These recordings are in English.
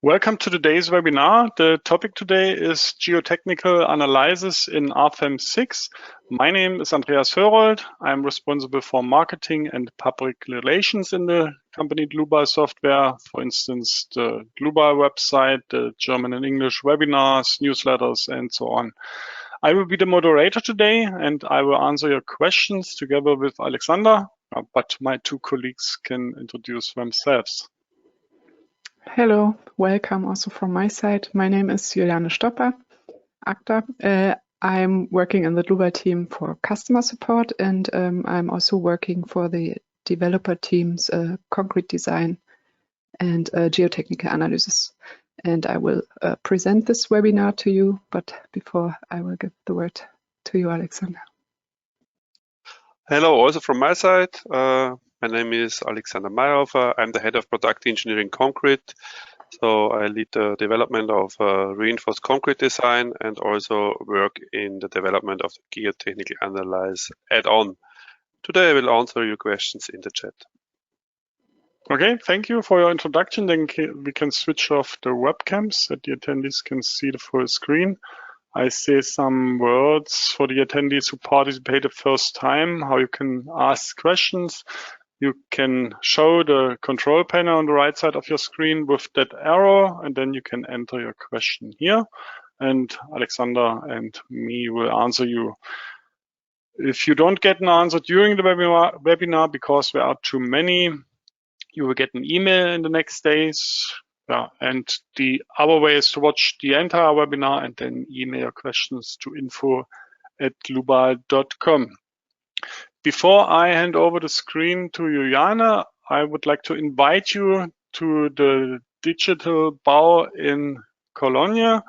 Welcome to today's webinar. The topic today is geotechnical analysis in Rfem 6. My name is Andreas Hörold. I'm responsible for marketing and public relations in the company Dlubal Software. For instance, the Dlubal website, the German and English webinars, newsletters, and so on. I will be the moderator today and I will answer your questions together with Alexander, but my two colleagues can introduce themselves. Hello, welcome also from my side. My name is Juliane Stopper, ACTA. I'm working in the Dlubal team for customer support, and I'm also working for the developer team's concrete design and geotechnical analysis. And I will present this webinar to you, but before I will give the word to you, Alexander. Hello, also from my side. My name is Alexander Mayhofer. I'm the head of product engineering concrete. So I lead the development of reinforced concrete design and also work in the development of the geotechnical analysis add-on. Today I will answer your questions in the chat. Okay, thank you for your introduction. Then we can switch off the webcams so the attendees can see the full screen. I say some words for the attendees who participate the first time, how you can ask questions. You can show the control panel on the right side of your screen with that arrow, and then you can enter your question here. And Alexander and me will answer you. If you don't get an answer during the webinar because there are too many, you will get an email in the next days. Yeah, and the other way is to watch the entire webinar and then email your questions to info@dlubal.com. Before I hand over the screen to Juliane, I would like to invite you to the Digital Bau in Cologne.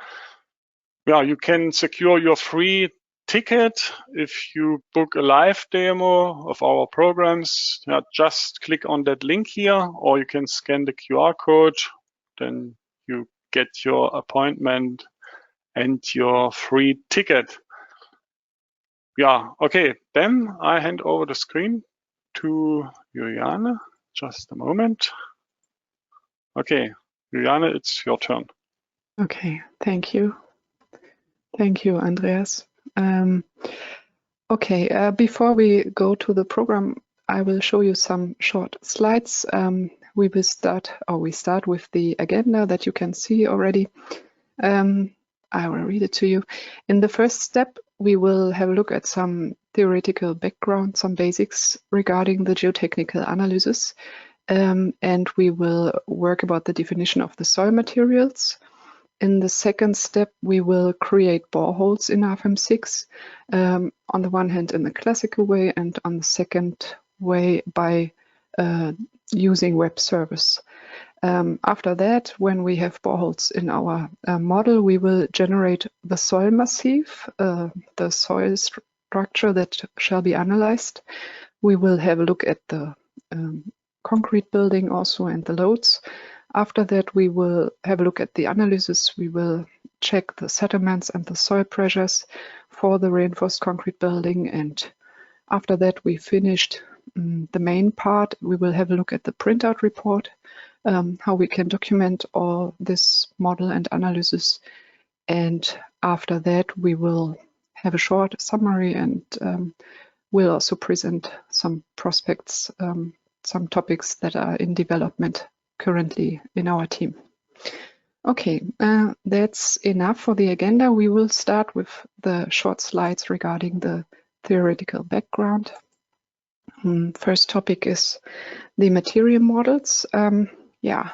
Yeah, you can secure your free ticket if you book a live demo of our programs. Yeah, just click on that link here, or you can scan the QR code. Then you get your appointment and your free ticket. Yeah, okay, then I hand over the screen to Juliane. Just a moment. Okay, Juliane, it's your turn. Okay, thank you. Thank you, Andreas. Before we go to the program, I will show you some short slides. We start with the agenda that you can see already. I will read it to you. In the first step, we will have a look at some theoretical background, some basics regarding the geotechnical analysis, and we will work about the definition of the soil materials. In the second step, we will create boreholes in Rfem 6, on the one hand in the classical way, and on the second way by using WebService. After that, when we have boreholes in our model, we will generate the soil massif, the soil structure that shall be analyzed. We will have a look at the concrete building also and the loads. After that, we will have a look at the analysis. We will check the settlements and the soil pressures for the reinforced concrete building. And after that, we finished the main part. We will have a look at the printout report, how we can document all this model and analysis. And after that, we will have a short summary and we'll also present some prospects, some topics that are in development currently in our team. Okay, that's enough for the agenda. We will start with the short slides regarding the theoretical background. First topic is the material models.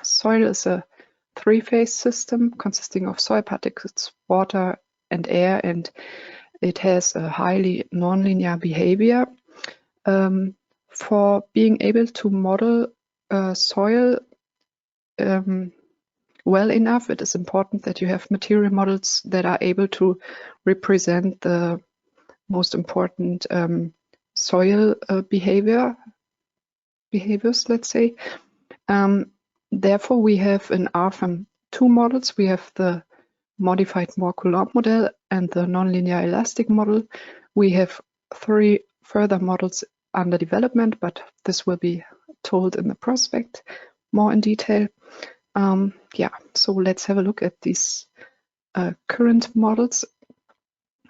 Soil is a three-phase system consisting of soil particles, water, and air, and it has a highly nonlinear behavior. For being able to model soil well enough, it is important that you have material models that are able to represent the most important soil behaviors, let's say. Therefore, we have in Rfem two models. We have the modified Moore-Coulomb model and the nonlinear elastic model. We have three further models under development, but this will be told in the prospect more in detail. Yeah, so let's have a look at these current models.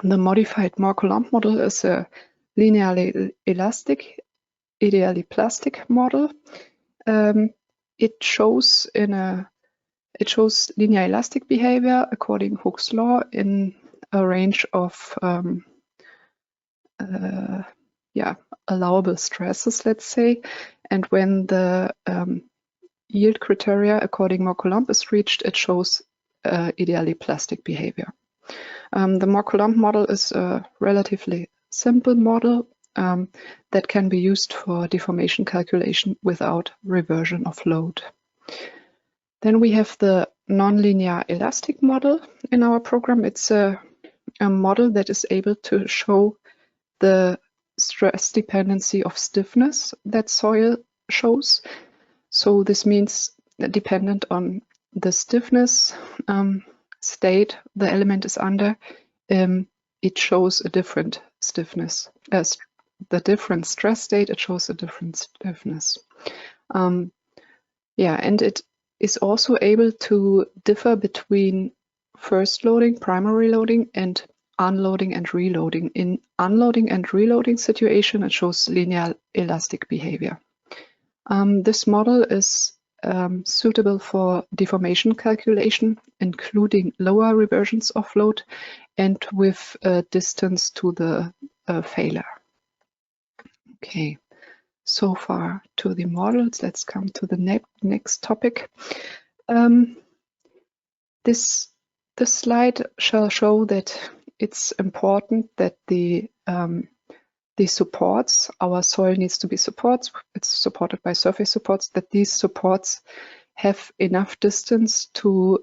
The modified Mohr-Coulomb model is a linearly elastic, ideally plastic model. It shows linear elastic behavior according Hooke's law in a range of allowable stresses, let's say. And when the yield criteria according Mohr-Coulomb is reached, it shows ideally plastic behavior. The Mohr-Coulomb model is a relatively simple model that can be used for deformation calculation without reversion of load. Then we have the nonlinear elastic model in our program. It's a model that is able to show the stress dependency of stiffness that soil shows. So this means that dependent on the stiffness state the element is under, it shows a different stiffness. As the different stress state, it shows a different stiffness. And it is also able to differ between first loading, primary loading, and unloading and reloading. In unloading and reloading situation, it shows linear elastic behavior. This model is suitable for deformation calculation, including lower reversions of load and with distance to the failure. Okay, so far to the models. Let's come to the next topic. This slide shall show that it's important that the supports, our soil needs to be supports, it's supported by surface supports, that these supports have enough distance to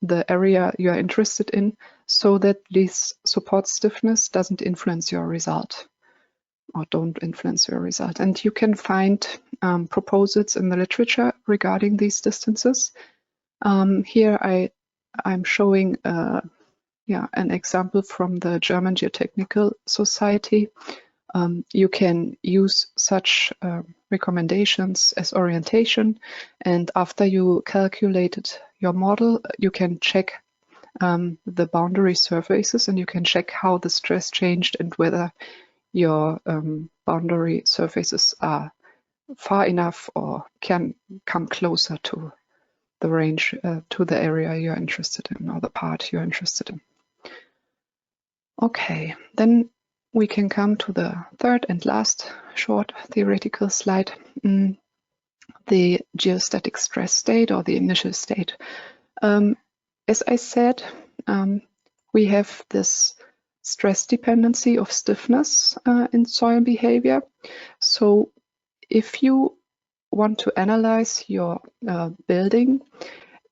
the area you are interested in, so that this support stiffness doesn't influence your result, or don't influence your result. And you can find proposals in the literature regarding these distances. Here I'm showing an example from the German Geotechnical Society. You can use such recommendations as orientation, and after you calculated your model, you can check the boundary surfaces, and you can check how the stress changed and whether your boundary surfaces are far enough or can come closer to the range, to the area you're interested in, or the part you're interested in. Okay, then we can come to the third and last short theoretical slide, the geostatic stress state, or the initial state. As I said, we have this stress dependency of stiffness in soil behavior. So if you want to analyze your building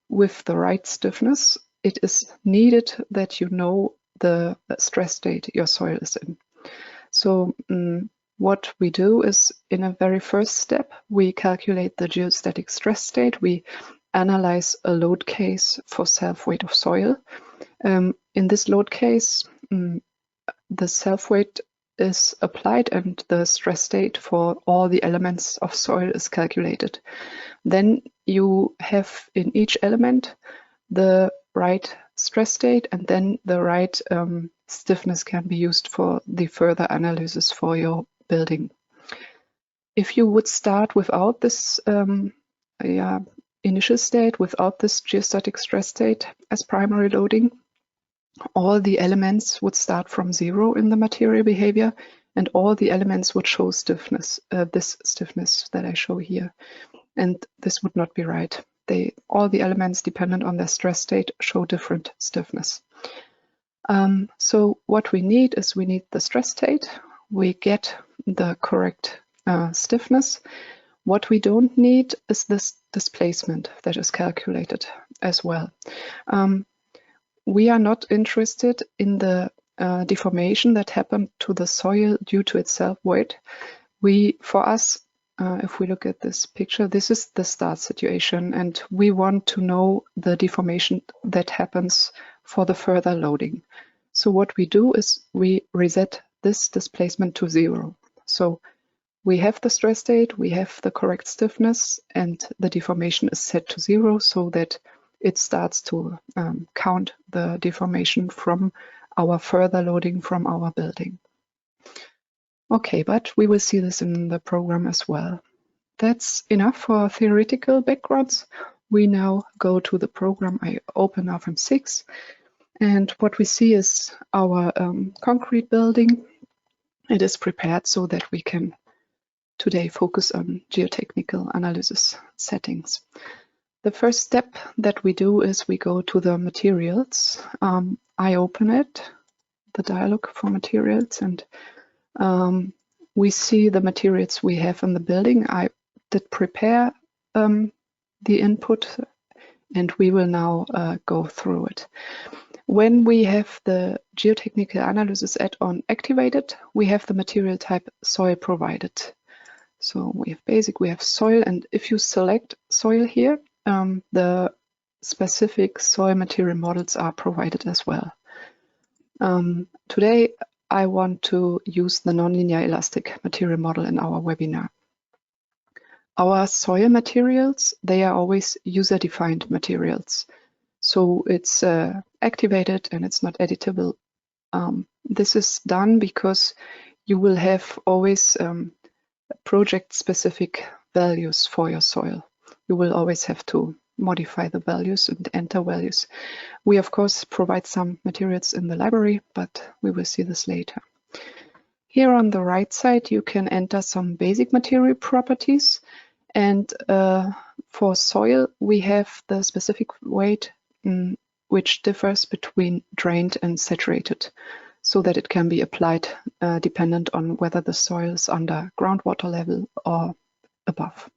with the right stiffness, it is needed that you know the stress state your soil is in. So what we do is, in a very first step, we calculate the geostatic stress state. We analyze a load case for self-weight of soil. In this load case, the self-weight is applied and the stress state for all the elements of soil is calculated. Then you have in each element the right stress state, and then the right stiffness can be used for the further analysis for your building. If you would start without this initial state, without this geostatic stress state as primary loading, all the elements would start from 0 in the material behavior, and all the elements would show stiffness, this stiffness that I show here. And this would not be right. All the elements dependent on their stress state show different stiffness. So what we need is we need the stress state. We get the correct stiffness. What we don't need is this displacement that is calculated as well. We are not interested in the deformation that happened to the soil due to its self-weight. For us, if we look at this picture, this is the start situation, and we want to know the deformation that happens for the further loading. So what we do is we reset this displacement to 0. So we have the stress state, we have the correct stiffness, and the deformation is set to 0 so that it starts to count the deformation from our further loading from our building. Okay, but we will see this in the program as well. That's enough for theoretical backgrounds. We now go to the program. I open Rfem 6, and what we see is our concrete building. It is prepared so that we can today focus on geotechnical analysis settings. The first step that we do is we go to the materials. I open it, the dialog for materials, and we see the materials we have in the building. I did prepare the input, and we will now go through it. When we have the geotechnical analysis add-on activated, we have the material type soil provided. So we have basic, we have soil, and if you select soil here, the specific soil material models are provided as well. Today, I want to use the nonlinear elastic material model in our webinar. Our soil materials, they are always user-defined materials. So it's activated and it's not editable. This is done because you will have always project-specific values for your soil. You will always have to modify the values and enter values. We, of course, provide some materials in the library, but we will see this later. Here on the right side, you can enter some basic material properties. And for soil, we have the specific weight which differs between drained and saturated, so that it can be applied dependent on whether the soil is under groundwater level or above.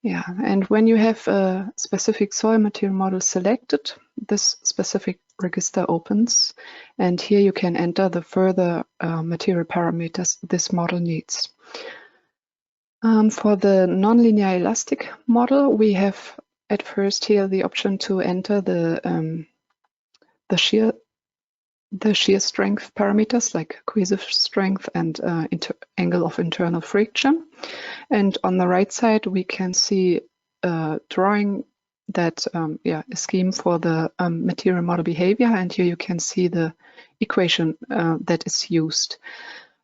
Yeah, and when you have a specific soil material model selected, this specific register opens, and here you can enter the further material parameters this model needs. For the nonlinear elastic model, we have at first here the option to enter the shear strength parameters like cohesive strength and angle of internal friction. And on the right side, we can see a drawing that a scheme for the material model behavior. And here you can see the equation that is used.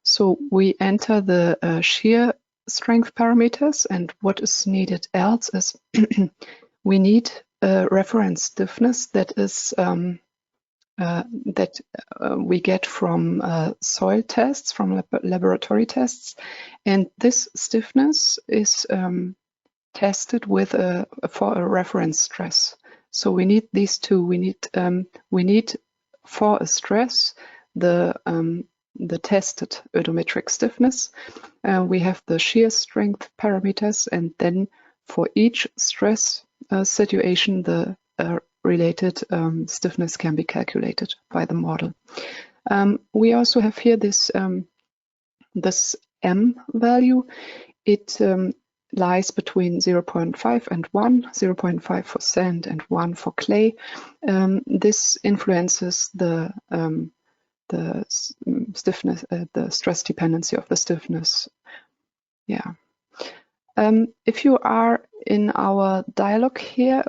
So we enter the shear strength parameters, and what is needed else is we need a reference stiffness that is we get from soil tests, from laboratory tests, and this stiffness is tested with for a reference stress. So we need these two. We need for a stress the tested oedometric stiffness. We have the shear strength parameters, and then for each stress situation, the related stiffness can be calculated by the model. We also have here this M value. It lies between 0.5 and 1, 0.5 for sand and 1 for clay. This influences the stiffness, the stress dependency of the stiffness. Yeah. If you are in our dialog here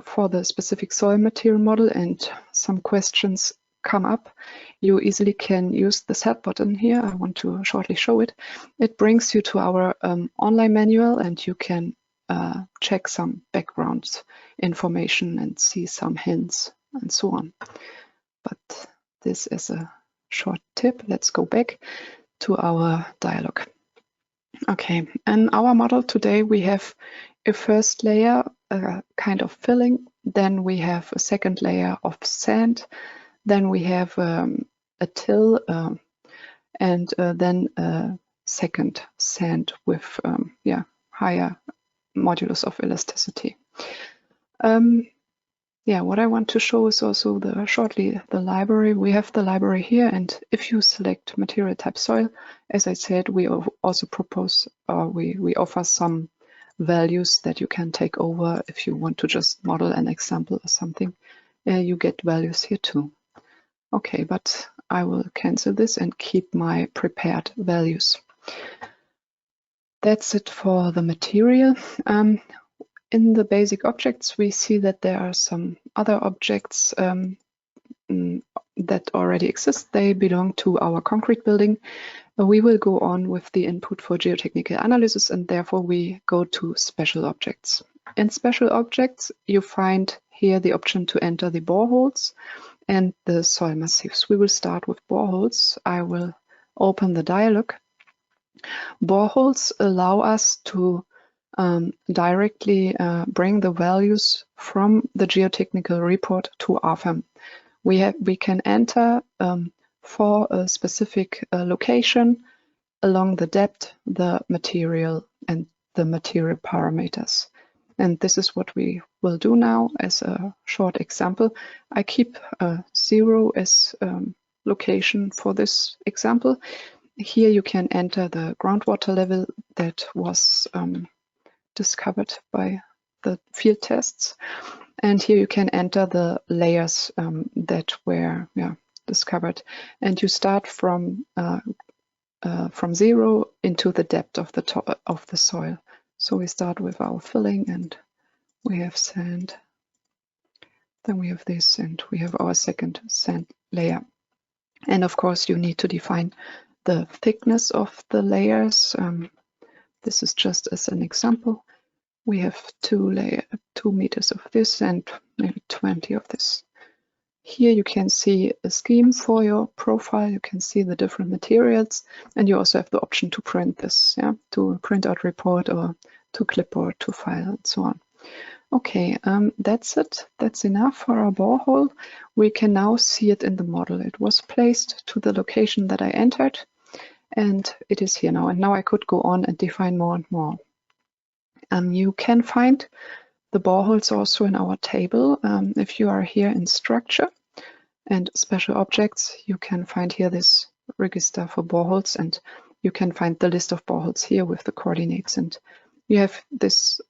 for the specific soil material model and some questions come up, you easily can use the set button here. I want to shortly show it. It brings you to our online manual, and you can check some background information and see some hints and so on. But this is a short tip. Let's go back to our dialog. Okay, in our model today we have a first layer, a kind of filling, then we have a second layer of sand, then we have a till, and then a second sand with higher modulus of elasticity. What I want to show is also shortly the library. We have the library here, and if you select material type soil, as I said, we also propose, we offer some values that you can take over if you want to just model an example or something. You get values here too. Okay, but I will cancel this and keep my prepared values. That's it for the material. In the basic objects, we see that there are some other objects that already exist. They belong to our concrete building. We will go on with the input for geotechnical analysis, and therefore we go to special objects. In special objects, you find here the option to enter the boreholes and the soil massifs. We will start with boreholes. I will open the dialog. Boreholes allow us to directly bring the values from the geotechnical report to Rfem. We can enter for a specific location along the depth, the material, and the material parameters. And this is what we will do now as a short example. I keep 0 as location for this example. Here you can enter the groundwater level that was discovered by the field tests. And here you can enter the layers that were discovered. And you start from 0 into the depth of the top of the soil. So we start with our filling, and we have sand. Then we have this, and we have our second sand layer. And of course, you need to define the thickness of the layers. This is just as an example. We have 2 meters of this and maybe 20 of this. Here you can see a scheme for your profile. You can see the different materials, and you also have the option to print this, to print out report or to clipboard, to file, and so on. Okay, that's it. That's enough for our borehole. We can now see it in the model. It was placed to the location that I entered, and it is here now. And now I could go on and define more and more. You can find the boreholes also in our table. If you are here in structure and special objects, you can find here this register for boreholes, and you can find the list of boreholes here with the coordinates. And you have this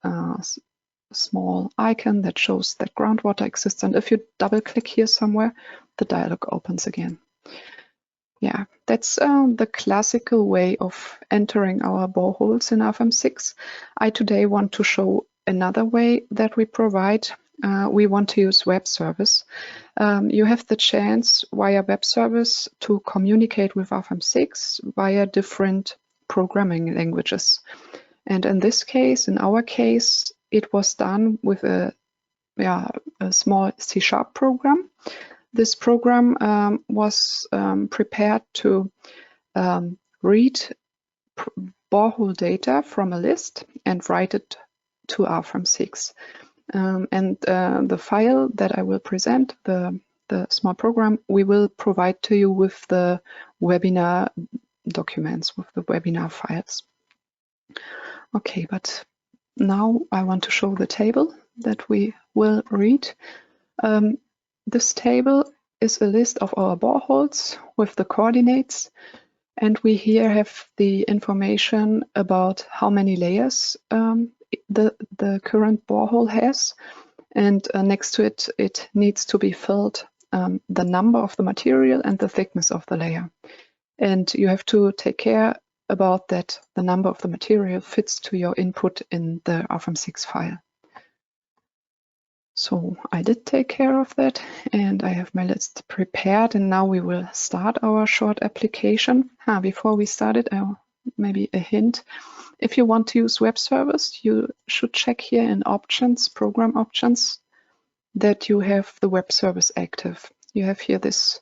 small icon that shows that groundwater exists. And if you double click here somewhere, the dialog opens again. Yeah, that's the classical way of entering our boreholes in Rfem 6. I today want to show another way that we provide. We want to use WebService. You have the chance via WebService to communicate with Rfem 6 via different programming languages. And in this case, in our case, it was done with a small C# program. This program was prepared to read borehole data from a list and write it to Rfem 6. And the file that I will present, the small program, we will provide to you with the webinar documents, with the webinar files. Okay, but now I want to show the table that we will read. This table is a list of our boreholes with the coordinates, and we here have the information about how many layers the current borehole has, and next to it, it needs to be filled the number of the material and the thickness of the layer. And you have to take care about that the number of the material fits to your input in the Rfem 6 file. So I did take care of that, and I have my list prepared, and now we will start our short application. Before we start it, maybe a hint. If you want to use WebService, you should check here in options, program options, that you have the WebService active. You have here this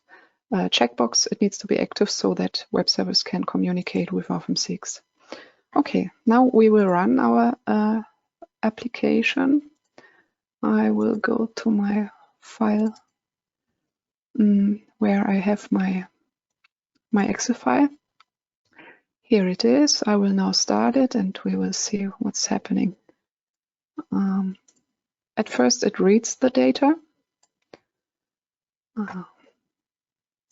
checkbox. It needs to be active so that WebService can communicate with Rfem 6. Okay, now we will run our application. I will go to my file where I have my Excel file. Here it is. I will now start it, and we will see what's happening. At first, it reads the data.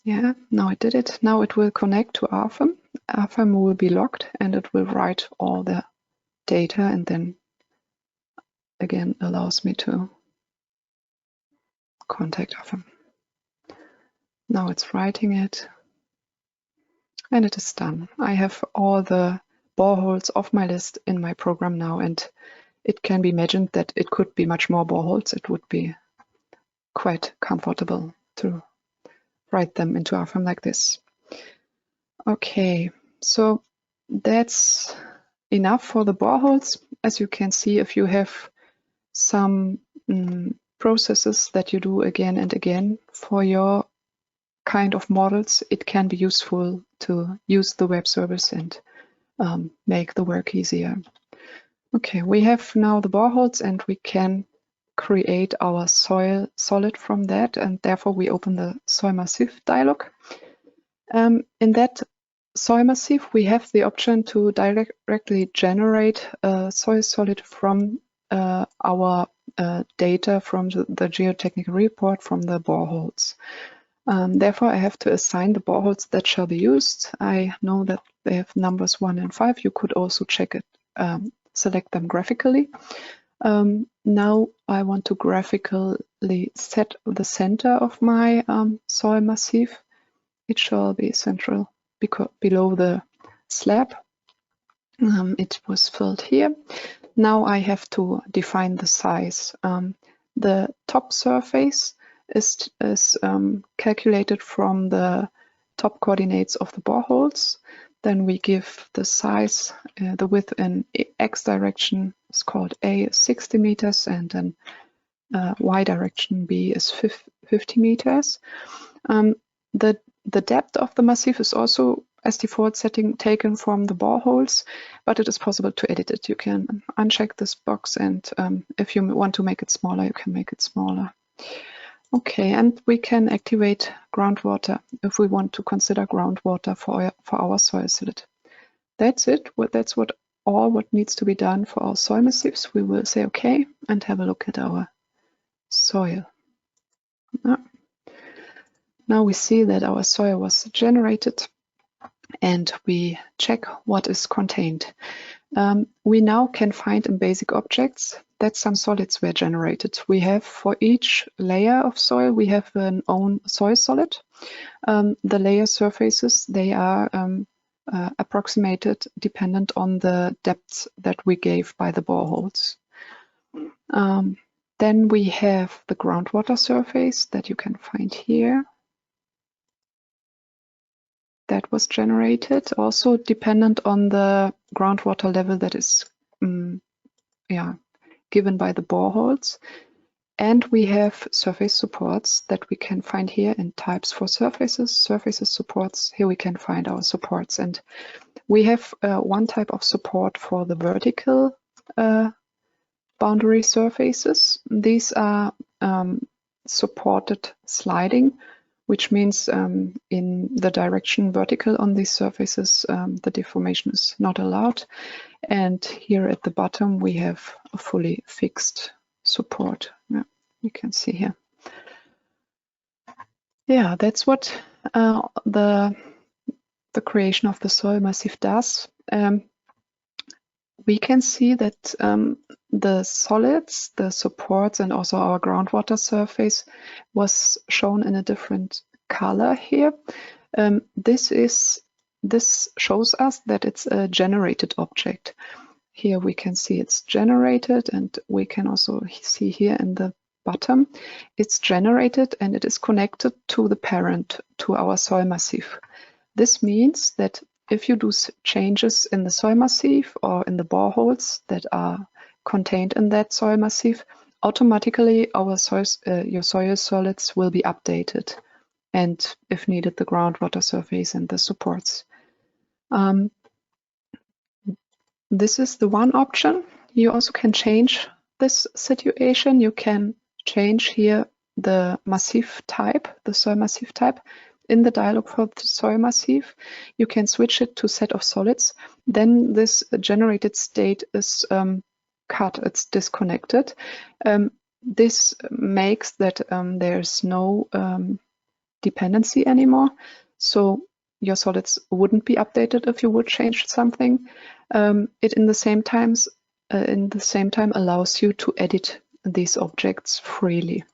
Yeah, now it did it. Now it will connect to Rfem. Rfem will be logged, and it will write all the data, and then again allows me to contact Rfem. Now it's writing it, and it is done. I have all the boreholes of my list in my program now, and it can be imagined that it could be much more boreholes. It would be quite comfortable to write them into Rfem like this. Okay, so that's enough for the boreholes. As you can see, if you have some processes that you do again and again for your kind of models, it can be useful to use the web service and make the work easier. Okay, we have now the boreholes and we can create our soil solid from that, and therefore we open the soil massif dialog. In that soil massif, we have the option to directly generate a soil solid from our data from the geotechnical report from the boreholes. Therefore, I have to assign the boreholes that shall be used. I know that they have numbers 1 and 5. You could also check it, select them graphically. Now I want to graphically set the center of my soil massif. It shall be central below the slab. It was filled here. Now I have to define the size. The top surface is calculated from the top coordinates of the boreholes. Then we give the size, the width in X direction is called A, is 60 meters, and then Y direction B is 50 meters. The depth of the massif is also, as default setting, taken from the boreholes, but it is possible to edit it. You can uncheck this box, and if you want to make it smaller, you can make it smaller. Okay, and we can activate groundwater if we want to consider groundwater for our soil solid. That's it. That's what needs to be done for our soil massifs. We will say OK and have a look at our soil. Now we see that our soil was generated, and we check what is contained. We now can find in basic objects that some solids were generated. We have for each layer of soil, we have an own soil solid. The layer surfaces, they are approximated dependent on the depths that we gave by the boreholes. Then we have the groundwater surface that you can find here. That was generated, also dependent on the groundwater level that is given by the boreholes. And we have surface supports that we can find here in types for surfaces, supports. Here we can find our supports. And we have one type of support for the vertical boundary surfaces. These are supported sliding, which means in the direction vertical on these surfaces, the deformation is not allowed. And here at the bottom, we have a fully fixed support. Yeah, you can see here. Yeah, that's what the creation of the soil massif does. We can see that the solids, the supports, and also our groundwater surface was shown in a different color here. This shows us that it's a generated object. Here we can see it's generated, and we can also see here in the bottom, it's generated and it is connected to the parent, to our soil massif. This means that if you do changes in the soil massif or in the boreholes that are contained in that soil massif, automatically our your soil solids will be updated, and if needed, the groundwater surface and the supports. This is the one option. You also can change this situation. You can change here the massif type, the soil massif type. In the dialog for the soil massif, you can switch it to set of solids. Then this generated state is cut, it's disconnected. This makes that there's no dependency anymore. So your solids wouldn't be updated if you would change something. It in the same time allows you to edit these objects freely.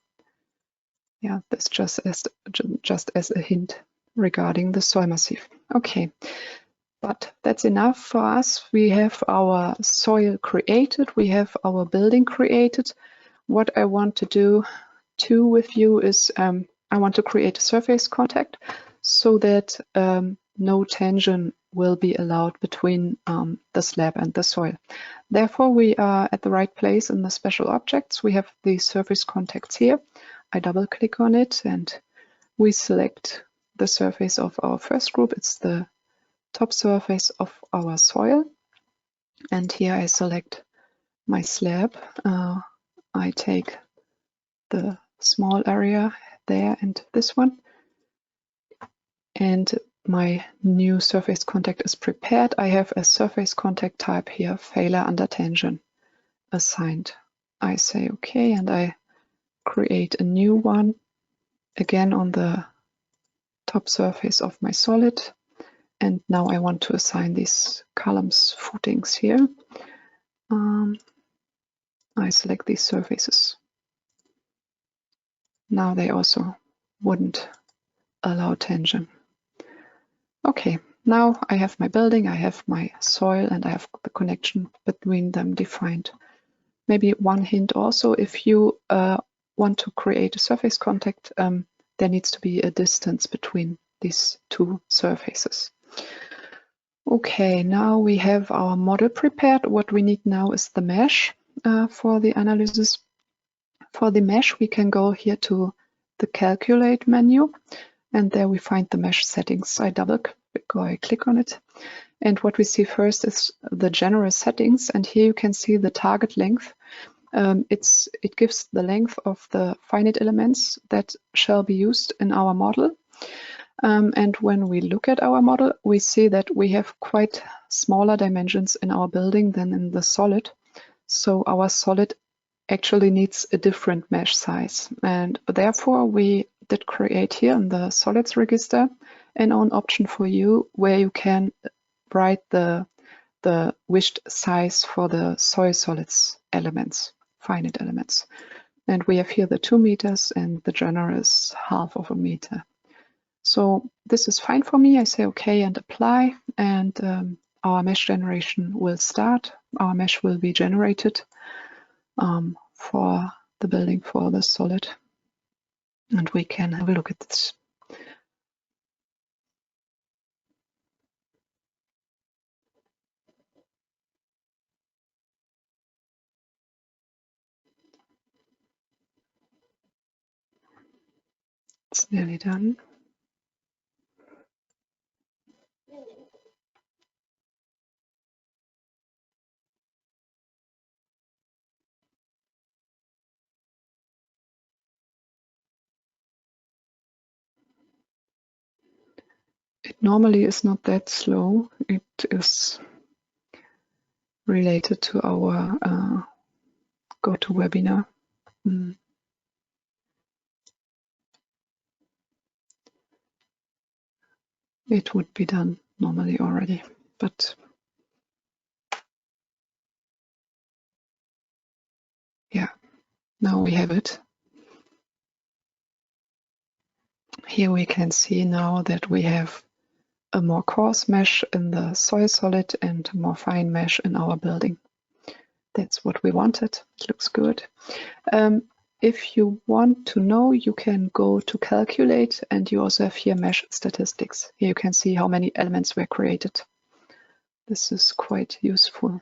Yeah, that's just as a hint regarding the soil massif. Okay, But that's enough for us. We have our soil created, we have our building created. What I want to do too with you is I want to create a surface contact so that no tension will be allowed between the slab and the soil. Therefore, we are at the right place in the special objects. We have the surface contacts here. I double click on it and we select the surface of our first group. It's the top surface of our soil. And here I select my slab. I take the small area there and this one. And my new surface contact is prepared. I have a surface contact type here, failure under tension, assigned. I say OK, and I create a new one, again on the top surface of my solid. And now I want to assign these columns footings here. I select these surfaces. Now they also wouldn't allow tension. Okay, now I have my building, I have my soil, and I have the connection between them defined. Maybe one hint also, if you want to create a surface contact, there needs to be a distance between these two surfaces. Okay, now we have our model prepared. What we need now is the mesh for the analysis. For the mesh, we can go here to the Calculate menu, and there we find the mesh settings. I click on it, and what we see first is the general settings, and here you can see the target length. It gives the length of the finite elements that shall be used in our model. And when we look at our model, we see that we have quite smaller dimensions in our building than in the solid. So our solid actually needs a different mesh size. And therefore, we did create here in the solids register an own option for you where you can write the wished size for the soil solids elements, finite elements. And we have here the 2 meters and the general is 1/2 meter. So this is fine for me. I say OK and apply, and our mesh generation will start. Our mesh will be generated for the building for the solid. And we can have a look at this. It's nearly done. It normally is not that slow. It is related to our GoToWebinar. It would be done normally already, but yeah, now we have it. Here we can see now that we have a more coarse mesh in the soil solid and a more fine mesh in our building. That's what we wanted. It looks good. If you want to know, you can go to Calculate, and you also have here mesh statistics. Here you can see how many elements were created. This is quite useful.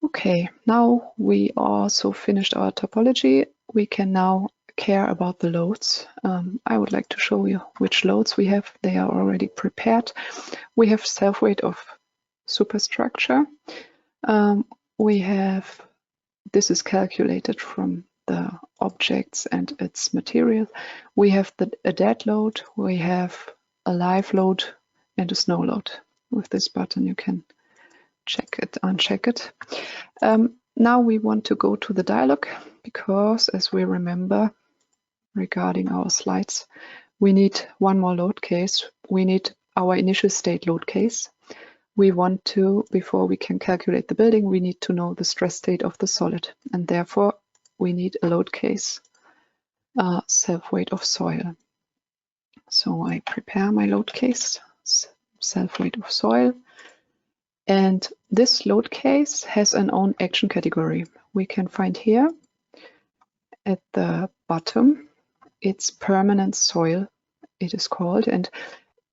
Okay, now we also finished our topology. We can now care about the loads. I would like to show you which loads we have. They are already prepared. We have self-weight of superstructure. This is calculated from the objects and its material. We have a dead load, we have a live load, and a snow load. With this button you can check it, uncheck it. Now we want to go to the dialog, because as we remember regarding our slides, we need one more load case. We need our initial state load case. We want to, before we can calculate the building, we need to know the stress state of the solid, and therefore we need a load case, self-weight of soil. So I prepare my load case, self-weight of soil. And this load case has an own action category. We can find here at the bottom, it's permanent soil, it is called. And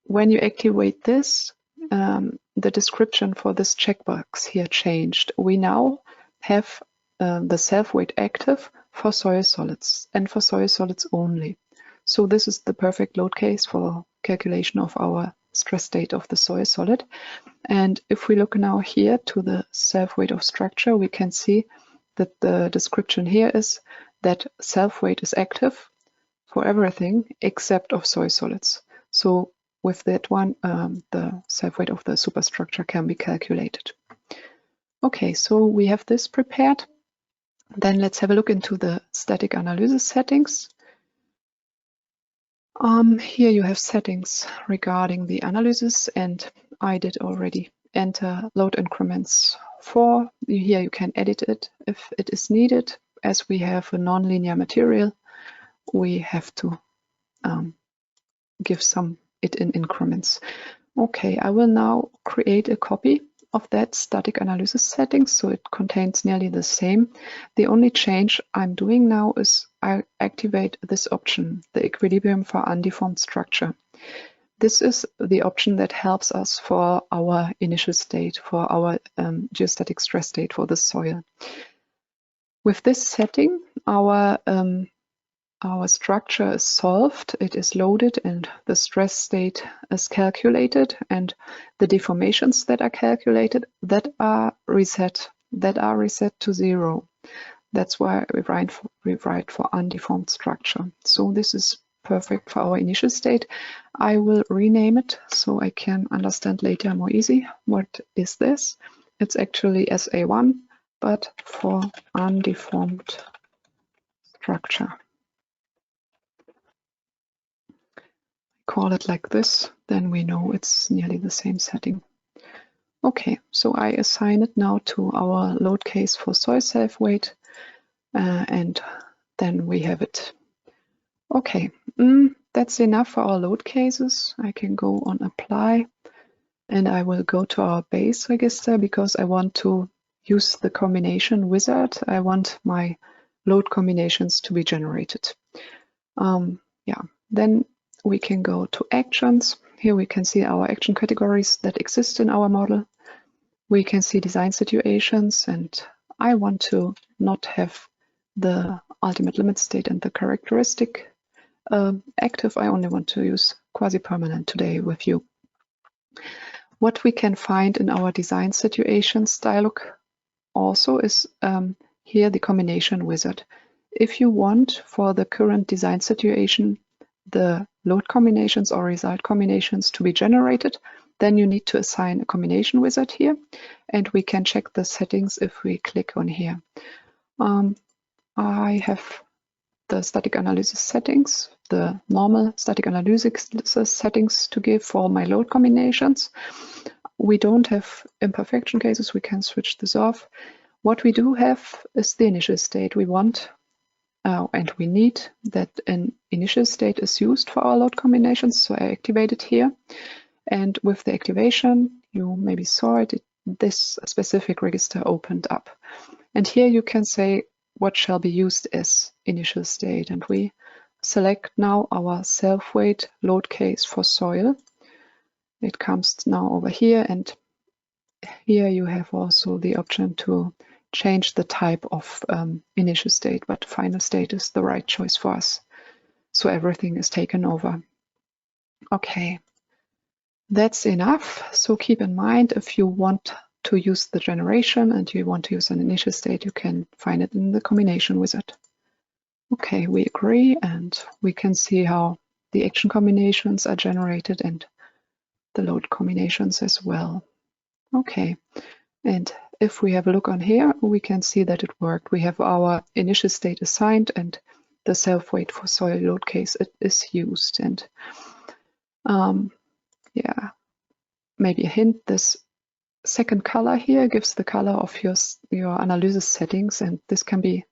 when you activate this, the description for this checkbox here changed. We now have the self-weight active for soil solids and for soil solids only. So this is the perfect load case for calculation of our stress state of the soil solid. And if we look now here to the self-weight of structure, we can see that the description here is that self-weight is active for everything except of soil solids. So with that one, the self-weight of the superstructure can be calculated. Okay, so we have this prepared. Then let's have a look into the static analysis settings. Here you have settings regarding the analysis, and I did already enter load increments 4. Here you can edit it if it is needed. As we have a non-linear material, we have to give it in increments. Okay, I will now create a copy of that static analysis settings, so it contains nearly the same. The only change I'm doing now is I activate this option, the equilibrium for undeformed structure. This is the option that helps us for our initial state, for our geostatic stress state for the soil. With this setting, our structure is solved, it is loaded, and the stress state is calculated, and the deformations that are calculated that are reset to 0. That's why we write for undeformed structure. So this is perfect for our initial state. I will rename it so I can understand later more easy. What is this? It's actually SA1, but for undeformed structure. Call it like this, then we know it's nearly the same setting. Okay, so I assign it now to our load case for soil self-weight, and then we have it. Okay, that's enough for our load cases. I can go on apply, and I will go to our base register because I want to use the combination wizard. I want my load combinations to be generated. Then we can go to actions. Here we can see our action categories that exist in our model. We can see design situations, and I want to not have the ultimate limit state and the characteristic active. I only want to use quasi-permanent today with you. What we can find in our design situations dialog also is here the combination wizard. If you want for the current design situation the load combinations or result combinations to be generated, then you need to assign a combination wizard here, and we can check the settings if we click on here. I have the static analysis settings, the normal static analysis settings to give for my load combinations. We don't have imperfection cases, we can switch this off. What we do have is the initial state. We want and we need that an initial state is used for our load combinations, so I activate it here. And with the activation, you maybe saw it, this specific register opened up. And here you can say what shall be used as initial state. And we select now our self-weight load case for soil. It comes now over here, and here you have also the option to change the type of initial state, but final state is the right choice for us. So everything is taken over. Okay, that's enough. So keep in mind, if you want to use the generation and you want to use an initial state, you can find it in the combination wizard. Okay, we agree, and we can see how the action combinations are generated and the load combinations as well. Okay, and if we have a look on here, we can see that it worked. We have our initial state assigned, and the self-weight for soil load case is used. And yeah, maybe a hint, this second color here gives the color of your analysis settings, and this can be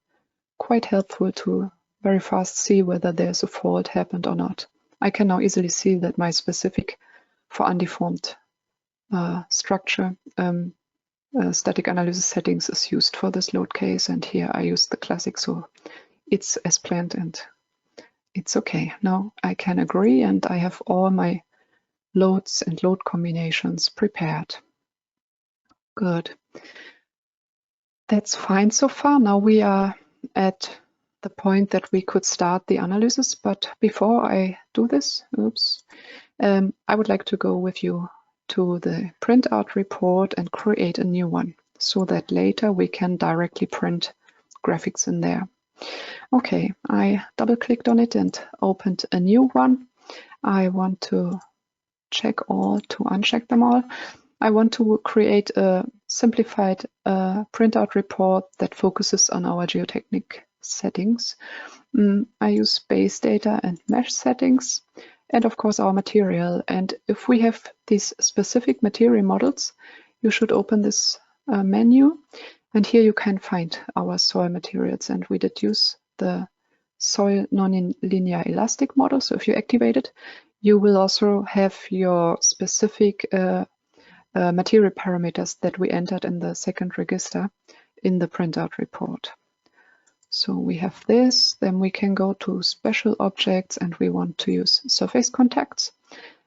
quite helpful to very fast see whether there's a fault happened or not. I can now easily see that my specific for undeformed structure static analysis settings is used for this load case, and here I use the classic, so it's as planned and it's okay. Now I can agree and I have all my loads and load combinations prepared. Good. That's fine so far. Now we are at the point that we could start the analysis, but before I do this, I would like to go with you to the printout report and create a new one so that later we can directly print graphics in there. Okay, I double-clicked on it and opened a new one. I want to check all to uncheck them all. I want to create a simplified printout report that focuses on our geotechnic settings. I use base data and mesh settings, and of course our material. And if we have these specific material models, you should open this menu, and here you can find our soil materials. And we did use the soil nonlinear elastic model. So if you activate it, you will also have your specific material parameters that we entered in the second register in the printout report. So we have this, then we can go to special objects and we want to use surface contacts.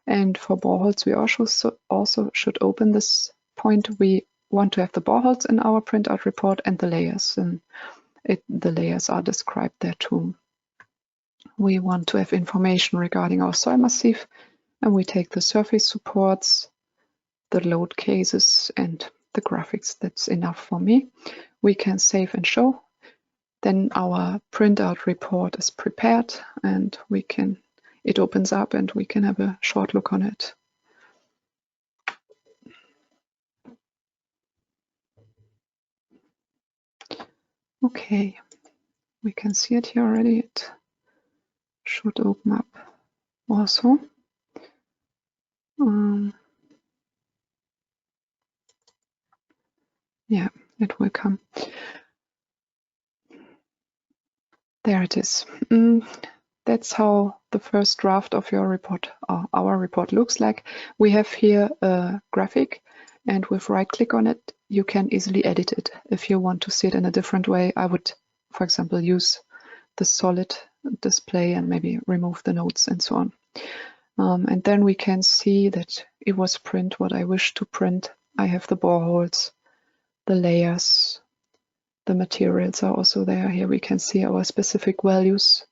And for boreholes, we also should open this point. We want to have the boreholes in our printout report and the layers, and the layers are described there too. We want to have information regarding our soil massif, and we take the surface supports, the load cases, and the graphics. That's enough for me. We can save and show. Then our printout report is prepared, and it opens up and we can have a short look on it. Okay, we can see it here already. It should open up also. Yeah, it will come. There it is. That's how the first draft of your report, or our report, looks like. We have here a graphic, and with right-click on it, you can easily edit it. If you want to see it in a different way, I would, for example, use the solid display and maybe remove the nodes and so on. And then we can see that it was print what I wish to print. I have the boreholes, the layers, the materials are also there. Here we can see our specific values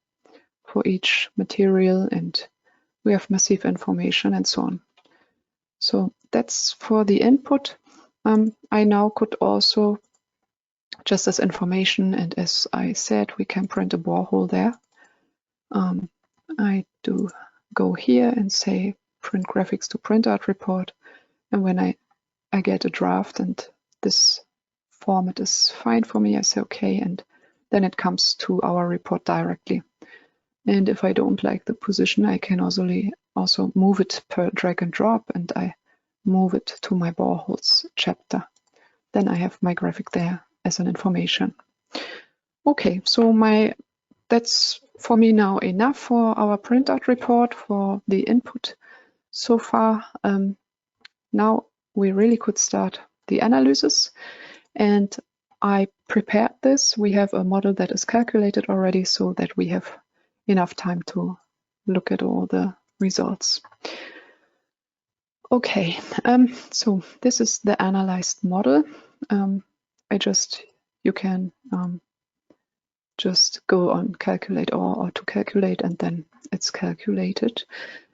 for each material, and we have massive information and so on. So that's for the input. I now could also, just as information, and as I said, we can print a borehole there. I do go here and say print graphics to printout report, and when I get a draft and this format is fine for me, I say okay, and then it comes to our report directly. And if I don't like the position, I can also move it per drag and drop, and I move it to my boreholes chapter. Then I have my graphic there as an information. Okay, so that's for me now enough for our printout report for the input so far. Now we really could start the analysis, and I prepared this. We have a model that is calculated already so that we have enough time to look at all the results. Okay, so this is the analyzed model. You can just go on calculate or to calculate, and then it's calculated.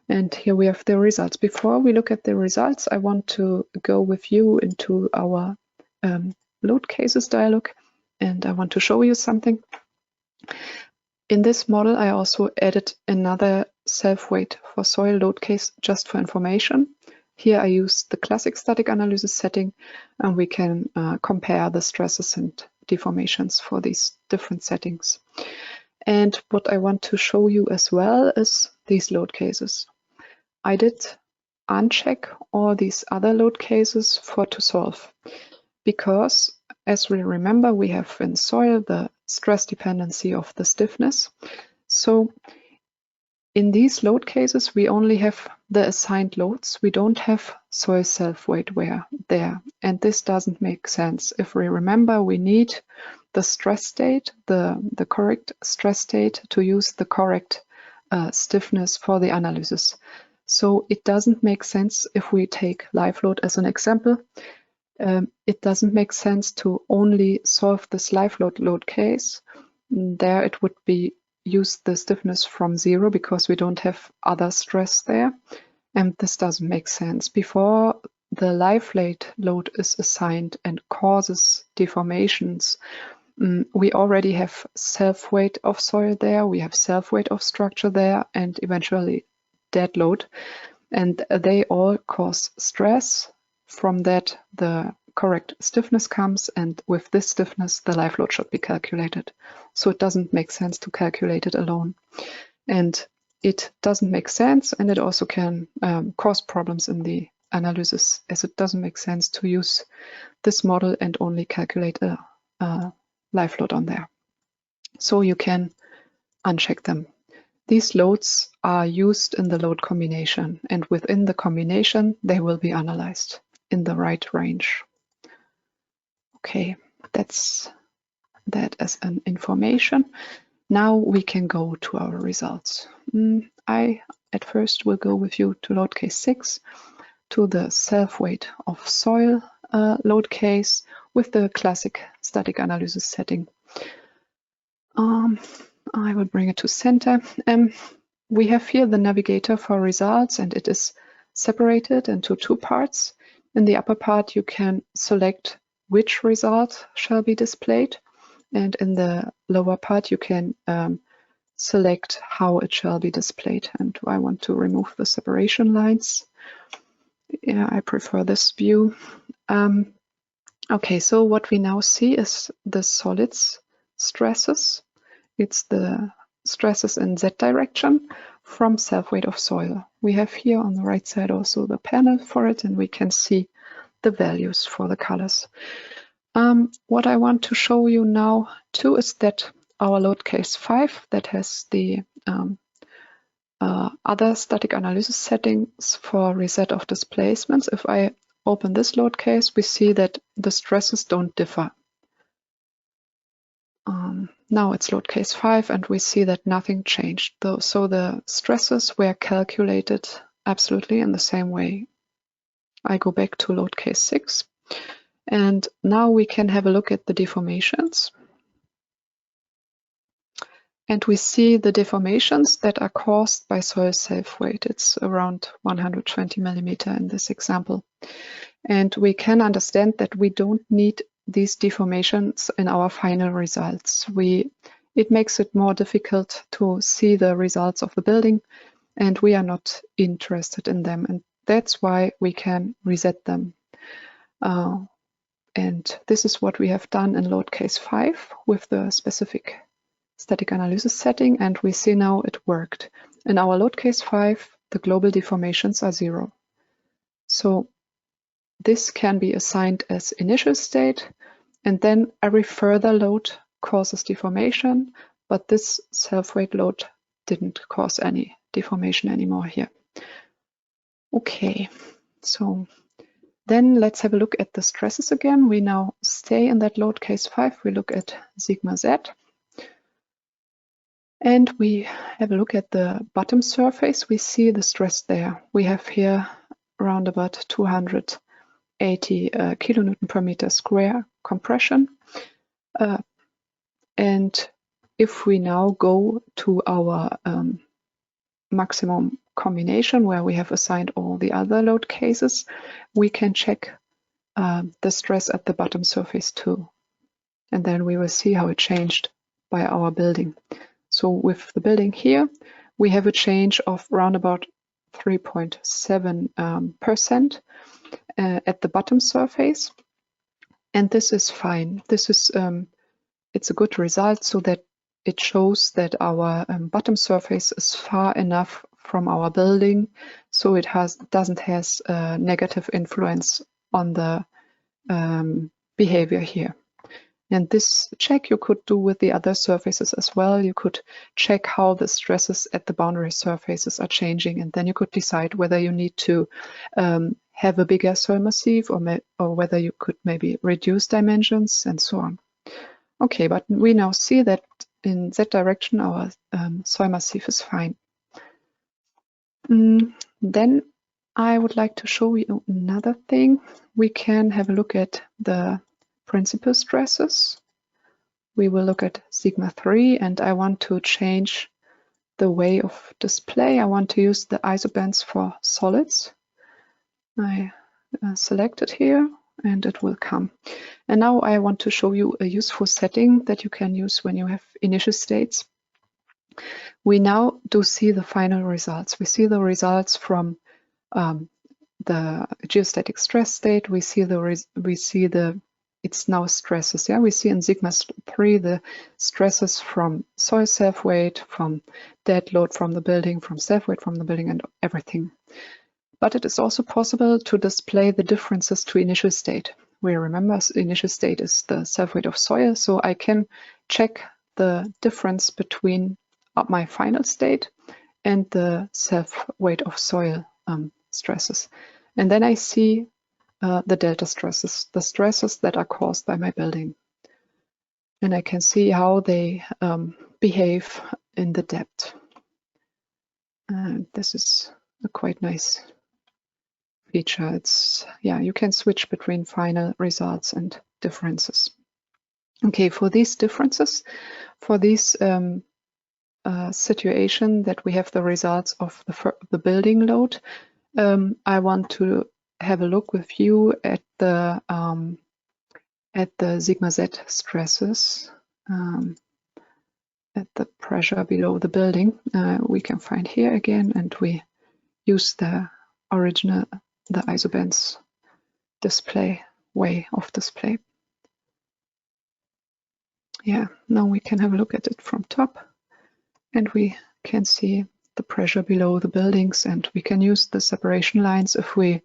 And here we have the results. Before we look at the results, I want to go with you into our load cases dialog, and I want to show you something. In this model, I also added another self-weight for soil load case just for information. Here I use the classic static analysis setting, and we can compare the stresses and deformations for these different settings. And what I want to show you as well is these load cases. I did uncheck all these other load cases to solve, because as we remember, we have in soil the stress dependency of the stiffness. So in these load cases, we only have the assigned loads. We don't have soil self-weight wear there. And this doesn't make sense. If we remember, we need the stress state, the correct stress state to use the correct stiffness for the analysis. So it doesn't make sense if we take live load as an example. It doesn't make sense to only solve this live load case. There it would be use the stiffness from 0 because we don't have other stress there, and this doesn't make sense. Before the live load is assigned and causes deformations, we already have self-weight of soil there, we have self-weight of structure there, and eventually dead load, and they all cause stress. From that, the correct stiffness comes, and with this stiffness, the live load should be calculated. So it doesn't make sense to calculate it alone. And it doesn't make sense, and it also can cause problems in the analysis, as it doesn't make sense to use this model and only calculate a live load on there. So you can uncheck them. These loads are used in the load combination, and within the combination, they will be analyzed in the right range. Okay, that's that as an information. Now we can go to our results. I at first will go with you to load case 6, to the self-weight of soil load case with the classic static analysis setting. I will bring it to center. We have here the navigator for results, and it is separated into 2 parts. In the upper part, you can select which result shall be displayed, and in the lower part, you can select how it shall be displayed. And I want to remove the separation lines. Yeah, I prefer this view. Okay, so what we now see is the solids stresses. It's the stresses in Z direction from self-weight of soil. We have here on the right side also the panel for it, and we can see the values for the colors. What I want to show you now too is that our load case 5 that has the other static analysis settings for reset of displacements. If I open this load case, we see that the stresses don't differ. Now it's load case 5, and we see that nothing changed. So the stresses were calculated absolutely in the same way. I go back to load case 6, and now we can have a look at the deformations. And we see the deformations that are caused by soil self-weight. It's around 120 millimeter in this example. And we can understand that we don't need these deformations in our final results. It makes it more difficult to see the results of the building, and we are not interested in them. And that's why we can reset them. And this is what we have done in load case 5 with the specific static analysis setting, and we see now it worked. In our load case 5, the global deformations are 0. So this can be assigned as initial state, and then every further load causes deformation, but this self-weight load didn't cause any deformation anymore here. Okay, so then let's have a look at the stresses again. We now stay in that load case 5. We look at sigma Z. And we have a look at the bottom surface. We see the stress there. We have here around about 280 kilonewton per meter square compression. And if we now go to our maximum combination where we have assigned all the other load cases, we can check the stress at the bottom surface too. And then we will see how it changed by our building. So with the building here, we have a change of around about 3.7% at the bottom surface. And this is fine. This is it's a good result, so that it shows that our bottom surface is far enough from our building, so it doesn't have a negative influence on the behavior here. And this check you could do with the other surfaces as well. You could check how the stresses at the boundary surfaces are changing, and then you could decide whether you need to have a bigger soil massif or whether you could maybe reduce dimensions and so on. Okay, but we now see that in that direction our soil massif is fine. Then I would like to show you another thing. We can have a look at the principal stresses. We will look at sigma 3, and I want to change the way of display. I want to use the isobands for solids. I select it here and it will come. And now I want to show you a useful setting that you can use when you have initial states. We now do see the final results. We see the results from the geostatic stress state. We see it's now stresses. Yeah, we see in sigma 3 the stresses from soil self-weight, from dead load from the building, from self-weight from the building, and everything. But it is also possible to display the differences to initial state. We remember initial state is the self-weight of soil, so I can check the difference between my final state and the self-weight of soil stresses. And then I see the delta stresses, the stresses that are caused by my building. And I can see how they behave in the depth. This is a quite nice feature. It's, yeah, you can switch between final results and differences. Okay, for these differences, for this situation that we have the results of the building load, I want to have a look with you at the sigma Z stresses, at the pressure below the building. We can find here again, and we use the original, the isobands display way of display. Yeah, now we can have a look at it from top, and we can see the pressure below the buildings, and we can use the separation lines if we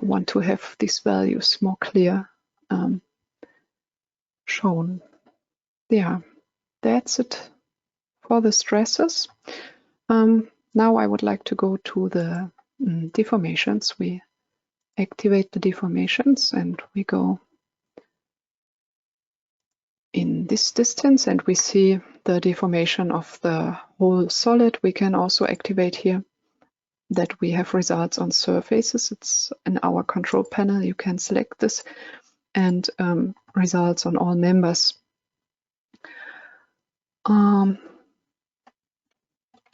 want to have these values more clear shown. Yeah, that's it for the stresses. Now I would like to go to the deformations. We activate the deformations and we go in this distance and we see the deformation of the whole solid. We can also activate here that we have results on surfaces. It's in our control panel. You can select this, and results on all members.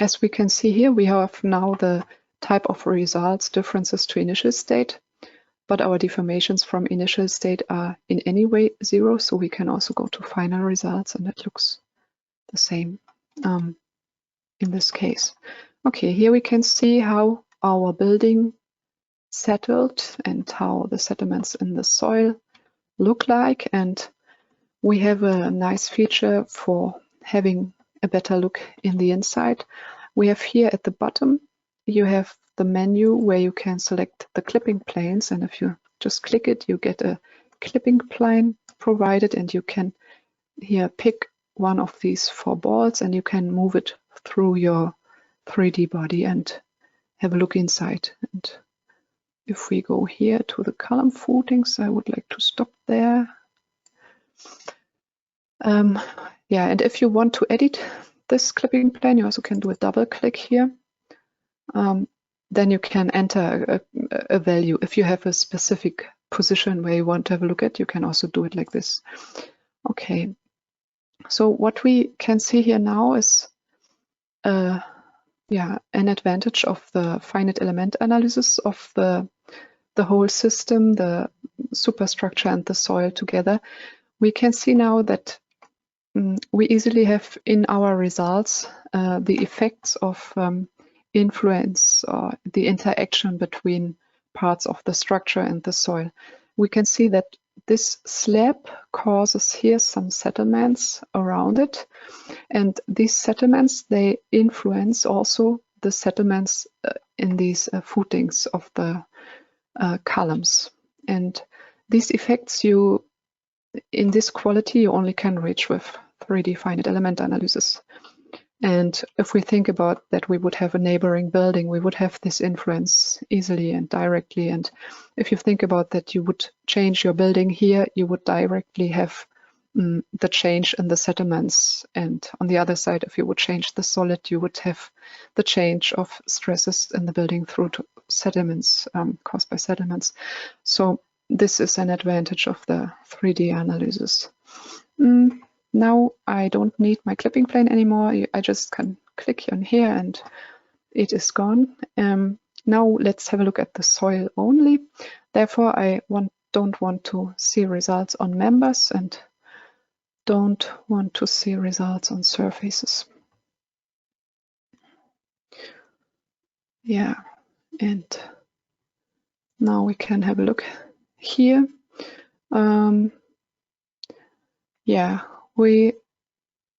As we can see here, we have now the type of results, differences to initial state, but our deformations from initial state are in any way 0, so we can also go to final results and it looks the same in this case. Okay, here we can see how our building settled and how the settlements in the soil look like, and we have a nice feature for having a better look in the inside. We have here at the bottom, you have the menu where you can select the clipping planes, and if you just click it, you get a clipping plane provided, and you can here pick one of these 4 balls and you can move it through your 3D body and have a look inside. And if we go here to the column footings, I would like to stop there. Yeah, and if you want to edit this clipping plane, you also can do a double click here. Then you can enter a value. If you have a specific position where you want to have a look at, you can also do it like this. Okay, so what we can see here now is yeah, an advantage of the finite element analysis of the whole system, the superstructure and the soil together. We can see now that we easily have in our results the effects of influence or the interaction between parts of the structure and the soil. We can see that this slab causes here some settlements around it, and these settlements, they influence also the settlements in these footings of the columns. And these effects you in this quality, you only can reach with 3D finite element analysis. And if we think about that we would have a neighboring building, we would have this influence easily and directly. And if you think about that you would change your building here, you would directly have the change in the settlements. And on the other side, if you would change the solid, you would have the change of stresses in the building through to settlements, caused by settlements. So this is an advantage of the 3D analysis. Now I don't need my clipping plane anymore. I just can click on here and it is gone. Now let's have a look at the soil only. Therefore, I don't want to see results on members and don't want to see results on surfaces. Yeah, and now we can have a look here. Yeah, we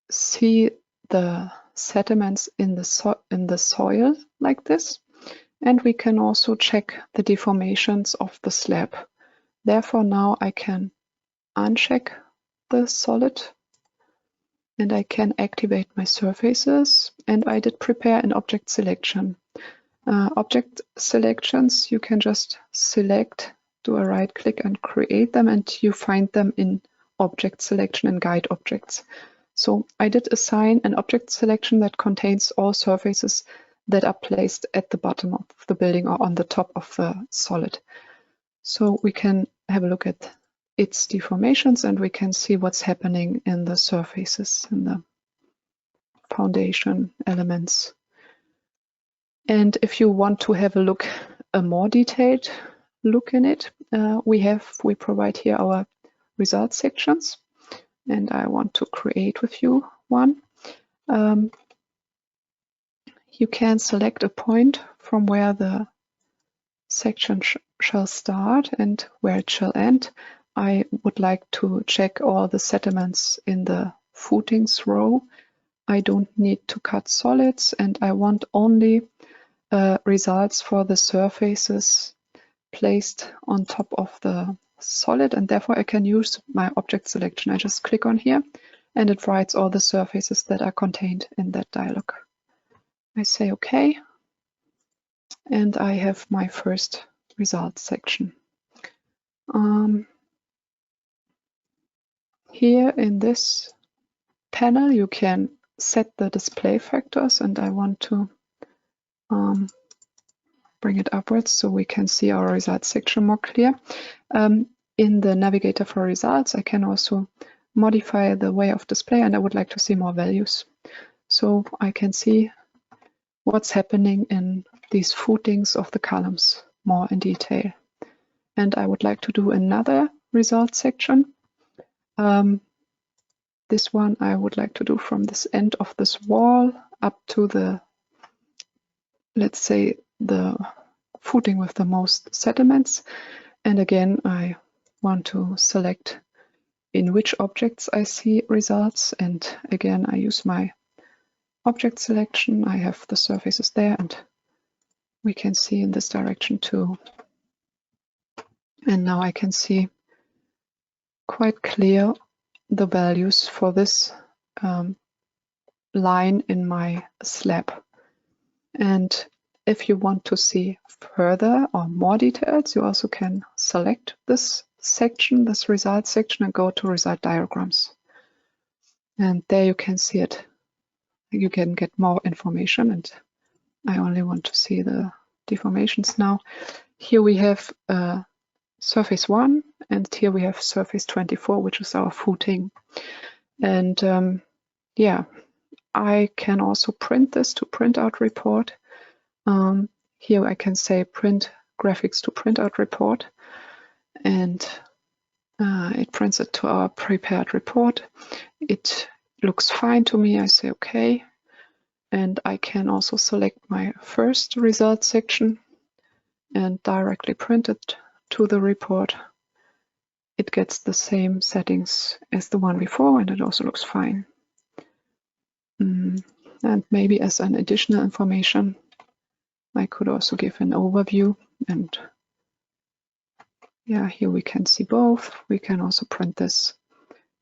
see the sediments in the soil like this, and we can also check the deformations of the slab. Therefore, now I can uncheck the solid and I can activate my surfaces, and I did prepare an object selection. Object selections, you can just select, do a right click and create them, and you find them in object selection and guide objects. So I did assign an object selection that contains all surfaces that are placed at the bottom of the building or on the top of the solid. So we can have a look at its deformations and we can see what's happening in the surfaces, in the foundation elements. And if you want to have a look, a more detailed look in it, we provide here our results sections, and I want to create with you one. You can select a point from where the section shall start and where it shall end. I would like to check all the settlements in the footings row. I don't need to cut solids, and I want only results for the surfaces placed on top of the solid, and therefore I can use my object selection. I just click on here and it writes all the surfaces that are contained in that dialog. I say OK, and I have my first results section. Here in this panel you can set the display factors, and I want to bring it upwards so we can see our results section more clear. In the navigator for results, I can also modify the way of display, and I would like to see more values. So I can see what's happening in these footings of the columns more in detail. And I would like to do another results section. This one I would like to do from this end of this wall up to the, let's say, the footing with the most settlements. And again, I want to select in which objects I see results. And again, I use my object selection. I have the surfaces there, and we can see in this direction too. And now I can see quite clear the values for this line in my slab. And if you want to see further or more details, you also can select this section, this results section, and go to result diagrams. And there you can see it. You can get more information, and I only want to see the deformations now. Here we have surface 1, and here we have surface 24, which is our footing. And yeah, I can also print this to printout report. Here I can say print graphics to printout report, and it prints it to our prepared report. It looks fine to me. I say OK, and I can also select my first result section and directly print it to the report. It gets the same settings as the one before, and it also looks fine. And maybe as an additional information, I could also give an overview, and yeah, here we can see both. We can also print this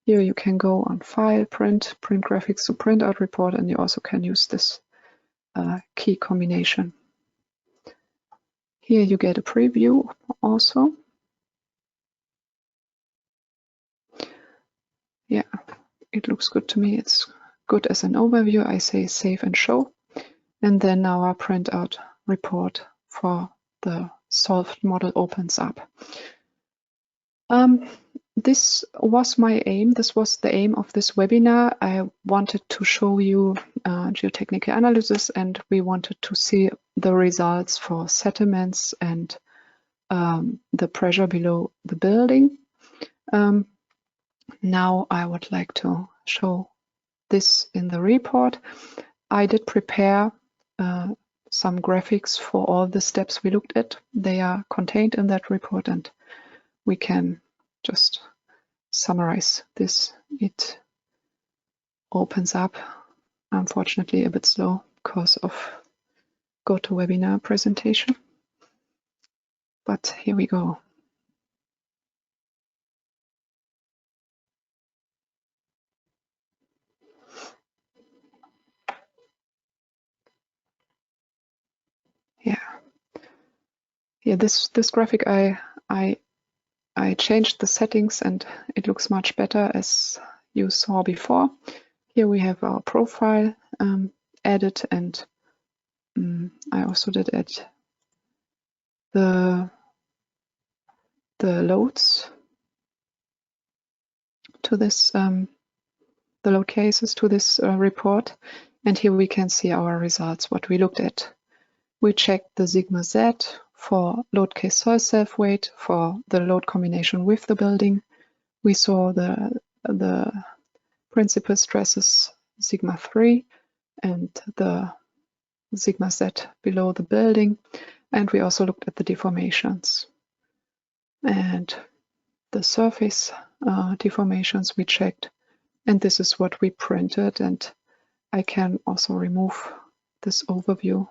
Here you can go on File, Print Graphics to print out report, and you also can use this key combination. Here you get a preview also. Yeah, it looks good to me. It's good as an overview. I say save and show. And then our printout report for the solved model opens up. This was my aim. This was the aim of this webinar. I wanted to show you geotechnical analysis, and we wanted to see the results for settlements and the pressure below the building. Now I would like to show this in the report. I did prepare some graphics for all the steps we looked at. They are contained in that report, and we can just summarize this. It opens up, unfortunately, a bit slow because of GoToWebinar presentation. But here we go. Yeah, this graphic I changed the settings and it looks much better, as you saw before. Here we have our profile added, and I also did add the loads to this, the load cases to this report. And here we can see our results, what we looked at. We checked the sigma Z for load case soil self-weight for the load combination with the building. We saw the principal stresses sigma 3 and the sigma Z below the building. And we also looked at the deformations. And the surface deformations we checked. And this is what we printed. And I can also remove this overview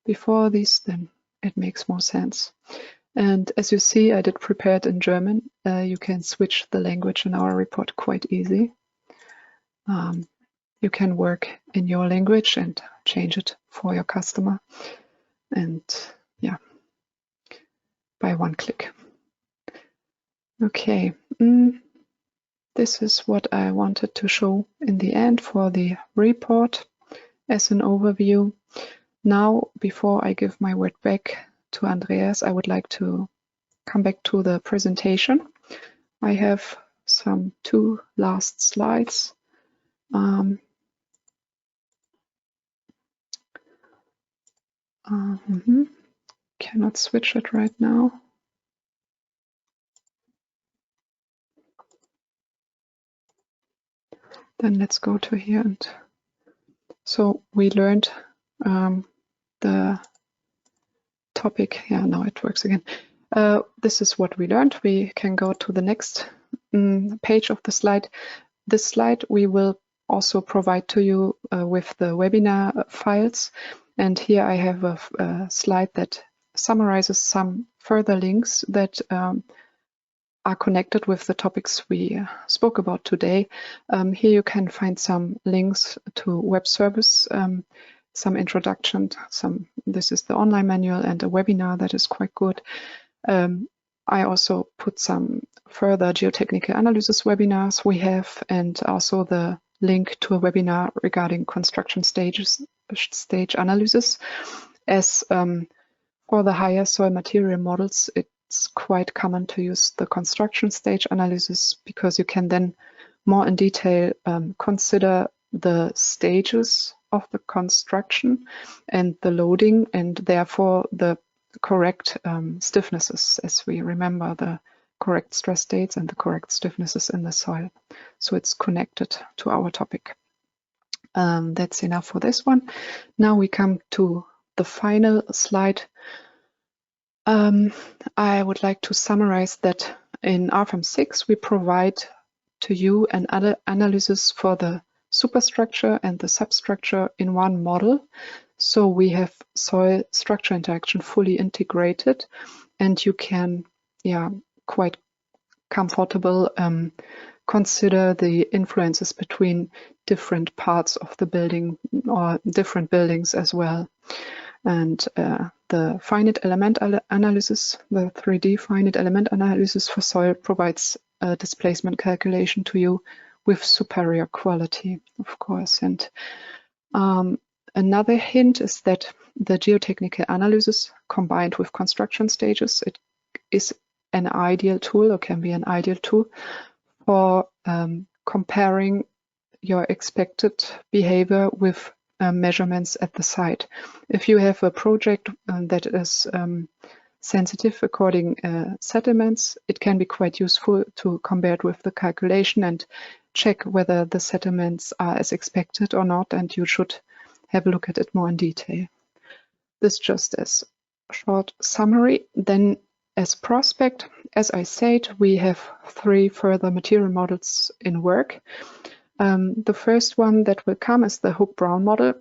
before this, then it makes more sense. And as you see, I did prepare it in German. You can switch the language in our report quite easy. You can work in your language and change it for your customer. And yeah, by one click. Okay, this is what I wanted to show in the end for the report as an overview. Now, before I give my word back to Andreas, I would like to come back to the presentation. I have some 2 last slides. Cannot switch it right now. Then let's go to here. And so we learned the topic. Yeah, now it works again. This is what we learned. We can go to the next page of the slide. This slide we will also provide to you with the webinar files. And here I have a slide that summarizes some further links that are connected with the topics we spoke about today. Here you can find some links to WebService, some introduction, this is the online manual and a webinar that is quite good. I also put some further geotechnical analysis webinars we have, and also the link to a webinar regarding construction stage analysis. As for the higher soil material models, it's quite common to use the construction stage analysis, because you can then more in detail consider the stages of the construction and the loading, and therefore the correct stiffnesses, as we remember the correct stress states and the correct stiffnesses in the soil. So it's connected to our topic. That's enough for this one. Now we come to the final slide. I would like to summarize that in Rfem 6 we provide to you an analysis for the superstructure and the substructure in one model. So we have soil structure interaction fully integrated, and you can quite comfortable consider the influences between different parts of the building or different buildings as well. And the finite element analysis, the 3D finite element analysis for soil provides a displacement calculation to you with superior quality, of course. And another hint is that the geotechnical analysis combined with construction stages, it is an ideal tool, or can be an ideal tool for comparing your expected behavior with measurements at the site. If you have a project that is sensitive according settlements, it can be quite useful to compare it with the calculation and check whether the settlements are as expected or not, and you should have a look at it more in detail. This just as a short summary. Then as prospect, as I said, we have 3 further material models in work. The first one that will come is the Hook-Brown model.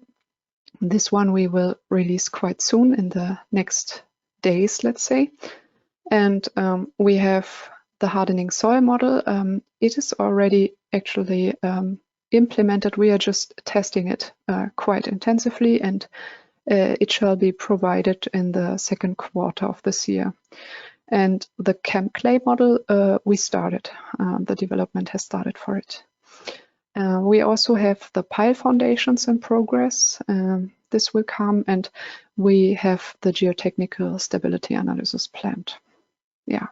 This one we will release quite soon in the next days, let's say. And we have the hardening soil model. It is already actually implemented. We are just testing it quite intensively, and it shall be provided in the second quarter of this year. And the Chem Clay model, we started. The development has started for it. We also have the pile foundations in progress. This will come, and we have the geotechnical stability analysis planned. Yeah,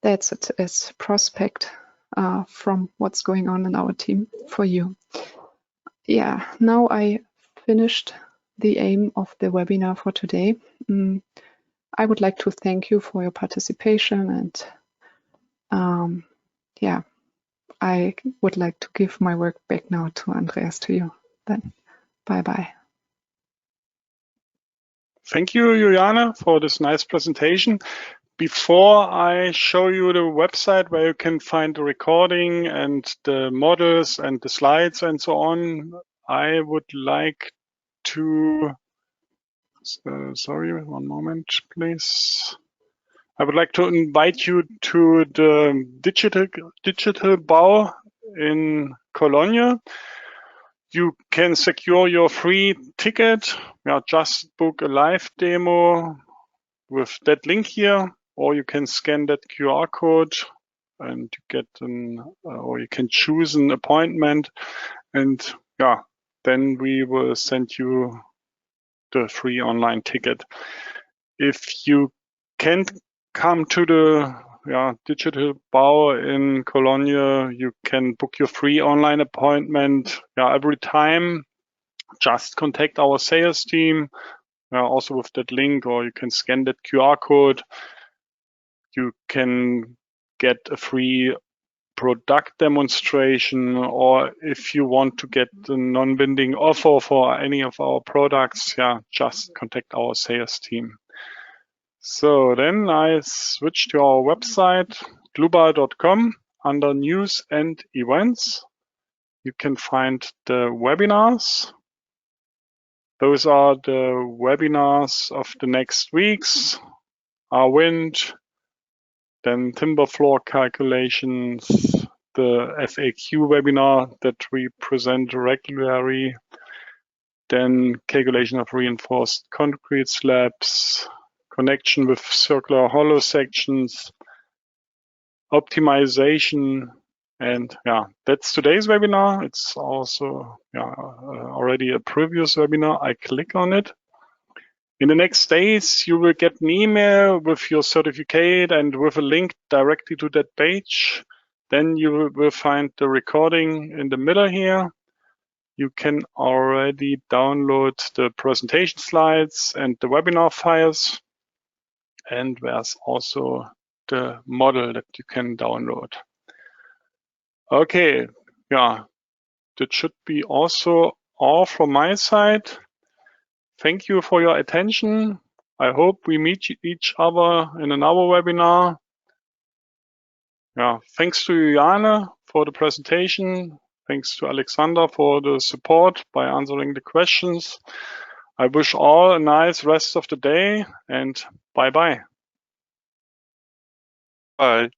that's it as prospect from what's going on in our team for you. Yeah, now I finished the aim of the webinar for today. I would like to thank you for your participation, and yeah, I would like to give my work back now to Andreas, to you. Then, bye-bye. Thank you, Juliana, for this nice presentation. Before I show you the website where you can find the recording and the models and the slides and so on, I would like to, sorry, one moment, please. I would like to invite you to the digital Bau in Cologne. You can secure your free ticket. Yeah, just book a live demo with that link here, or you can scan that QR code and you get or you can choose an appointment, and yeah, then we will send you the free online ticket. If you can't come to the digital Bau in Cologne, you can book your free online appointment every time. Just contact our sales team, also with that link, or you can scan that QR code. You can get a free product demonstration, or if you want to get a non-binding offer for any of our products, just contact our sales team. So then I switch to our website, dlubal.com. Under News and Events, you can find the webinars. Those are the webinars of the next weeks. Our wind, then timber floor calculations, the FAQ webinar that we present regularly, then calculation of reinforced concrete slabs, connection with circular hollow sections, optimization, and that's today's webinar. It's also already a previous webinar. I click on it. In the next days, you will get an email with your certificate and with a link directly to that page. Then you will find the recording in the middle here. You can already download the presentation slides and the webinar files. And there's also the model that you can download. Okay, that should be also all from my side. Thank you for your attention. I hope we meet each other in another webinar. Thanks to Juliane for the presentation. Thanks to Alexander for the support by answering the questions. I wish all a nice rest of the day, and bye-bye. Bye.